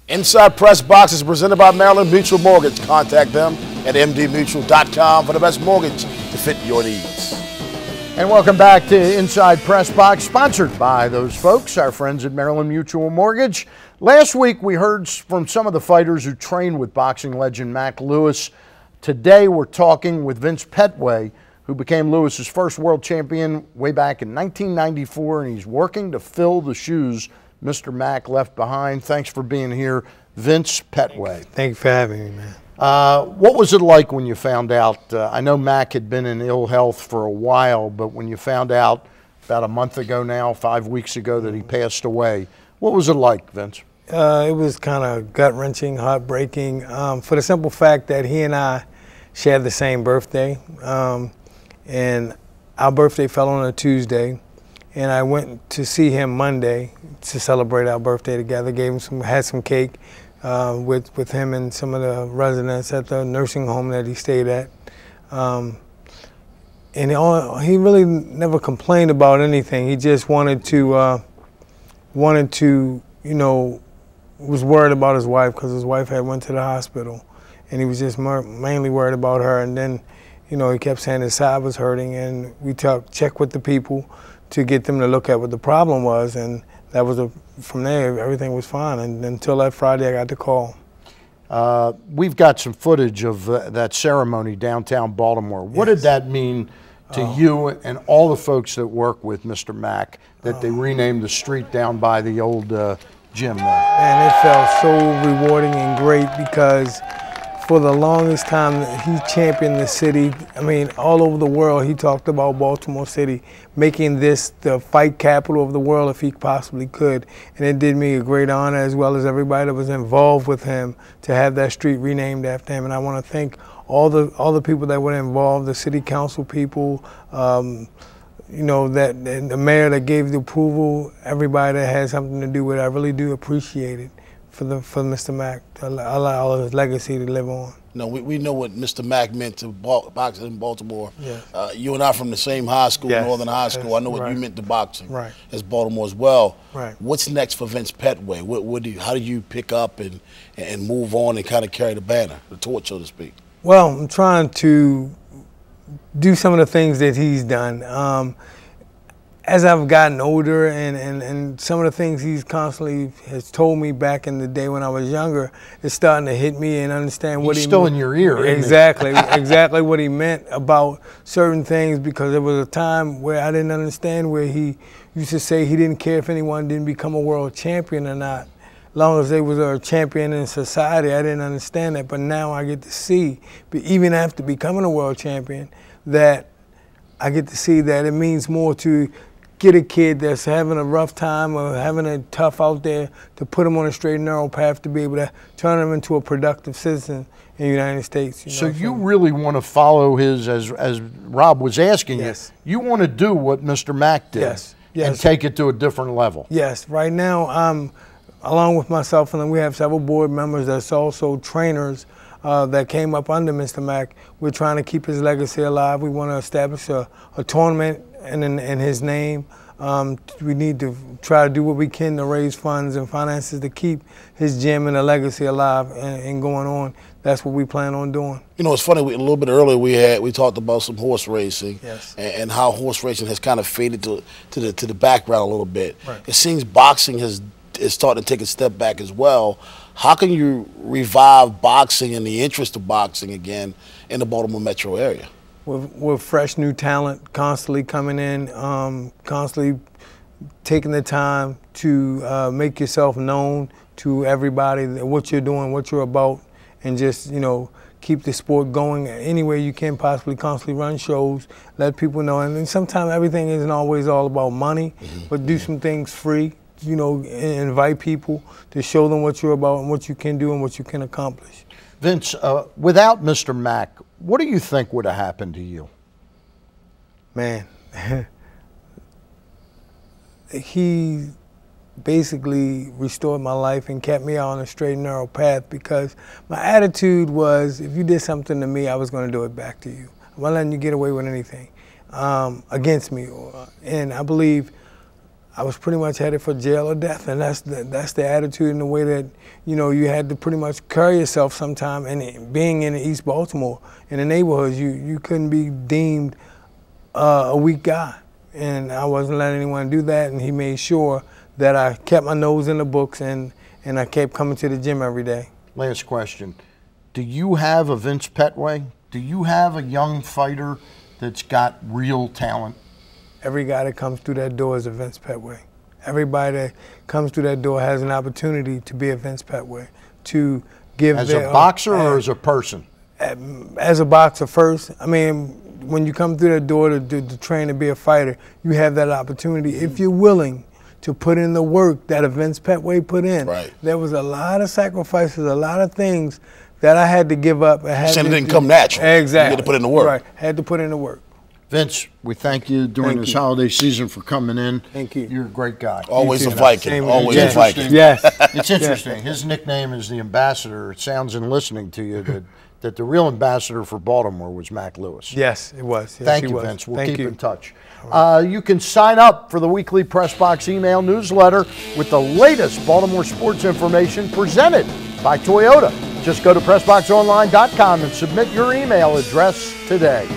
Inside Press Box is presented by Maryland Mutual Mortgage. Contact them at mdmutual.com for the best mortgage to fit your needs. And welcome back to Inside Press Box, sponsored by those folks, our friends at Maryland Mutual Mortgage. Last week we heard from some of the fighters who trained with boxing legend Mack Lewis. Today we're talking with Vince Pettway, who became Lewis's first world champion way back in 1994, and he's working to fill the shoes Mr. Mack left behind. Thanks for being here, Vince Pettway. Thank you for having me, man. What was it like when you found out? I know Mack had been in ill health for a while, but when you found out about a month ago now, 5 weeks ago, that he passed away, what was it like, Vince? It was kind of gut-wrenching, heartbreaking, for the simple fact that he and I shared the same birthday, and our birthday fell on a Tuesday. And I went to see him Monday to celebrate our birthday together. Had some cake with him and some of the residents at the nursing home that he stayed at. And he really never complained about anything. He just wanted to, you know, was worried about his wife because his wife had went to the hospital, and he was just mainly worried about her. And then, you know, he kept saying his side was hurting, and we checked with the people to get them to look at what the problem was, and that was from there everything was fine, and until that Friday I got the call. We've got some footage of that ceremony downtown Baltimore. What did that mean to you and all the folks that work with Mr. Mack, that they renamed the street down by the old gym there? Man, it felt so rewarding and great because for the longest time, he championed the city. I mean, all over the world, he talked about Baltimore City, making this the fight capital of the world if he possibly could. And it did me a great honor, as well as everybody that was involved with him, to have that street renamed after him. And I want to thank all the people that were involved, the city council people, you know, the mayor that gave the approval, everybody that had something to do with it. I really do appreciate it for Mr. Mack, to allow his legacy to live on. No, we know what Mr. Mack meant to boxing in Baltimore. Yes. You and I from the same high school, yes. Northern High School. Yes. I know what you meant to boxing as Baltimore as well. Right. What's next for Vince Pettway? How do you pick up and move on and kind of carry the banner, the torch, so to speak? Well, I'm trying to do some of the things that he's done. As I've gotten older and some of the things he's constantly has told me back in the day when I was younger, it's starting to hit me and understand what he meant. Still in your ear, exactly, exactly what he meant about certain things, because there was a time where I didn't understand, where he used to say he didn't care if anyone didn't become a world champion or not, as long as they was a champion in society. I didn't understand that, but now I get to see, but even after becoming a world champion, that I get to see that it means more to get a kid that's having a rough time or having it tough out there, to put him on a straight and narrow path, to be able to turn him into a productive citizen in the United States. So you really want to follow his, as Rob was asking yes. you want to do what Mr. Mack did, yes. Yes. and take it to a different level. Yes, right now, along with myself, and then we have several board members that's also trainers that came up under Mr. Mack. We're trying to keep his legacy alive. We want to establish a tournament in his name. We need to try to do what we can to raise funds and finances to keep his gym and the legacy alive and going on. That's what we plan on doing. You know, it's funny, a little bit earlier we talked about some horse racing, yes. and how horse racing has kind of faded to the background a little bit. Right. It seems boxing is starting to take a step back as well. How can you revive boxing and the interest of boxing again in the Baltimore metro area? With fresh new talent constantly coming in, constantly taking the time to make yourself known to everybody, what you're doing, what you're about, and just, you know, keep the sport going any way you can possibly, constantly run shows, let people know. And then sometimes everything isn't always all about money, but do some things free, you know, invite people to show them what you're about and what you can do and what you can accomplish. Vince, without Mr. Mack, what do you think would have happened to you? Man, he basically restored my life and kept me on a straight and narrow path, because my attitude was, if you did something to me, I was going to do it back to you. I'm not letting you get away with anything against me. And I believe I was pretty much headed for jail or death, and that's the attitude and the way that, you know, you had to pretty much carry yourself sometime. And being in East Baltimore, in the neighborhoods, you couldn't be deemed a weak guy. And I wasn't letting anyone do that, and he made sure that I kept my nose in the books and I kept coming to the gym every day. Last question. Do you have a Vince Pettway? Do you have a young fighter that's got real talent? Every guy that comes through that door is a Vince Pettway. Everybody that comes through that door has an opportunity to be a Vince Pettway, to give as a boxer or as a person? As a boxer first. I mean, when you come through that door to train to be a fighter, you have that opportunity if you're willing to put in the work that a Vince Pettway put in. Right. There was a lot of sacrifices, a lot of things that I had to give up. It didn't come natural. Exactly. You had to put in the work. Right. Had to put in the work. Vince, we thank you during this holiday season for coming in. Thank you. You're a great guy. Always a Viking. Always a Viking. Yes. It's interesting. His nickname is the ambassador. It sounds in listening to you that the real ambassador for Baltimore was Mack Lewis. Yes, it was. Yes, Thank you, Vince. We'll keep you. in touch. You can sign up for the weekly PressBox email newsletter with the latest Baltimore sports information presented by Toyota. Just go to PressBoxOnline.com and submit your email address today.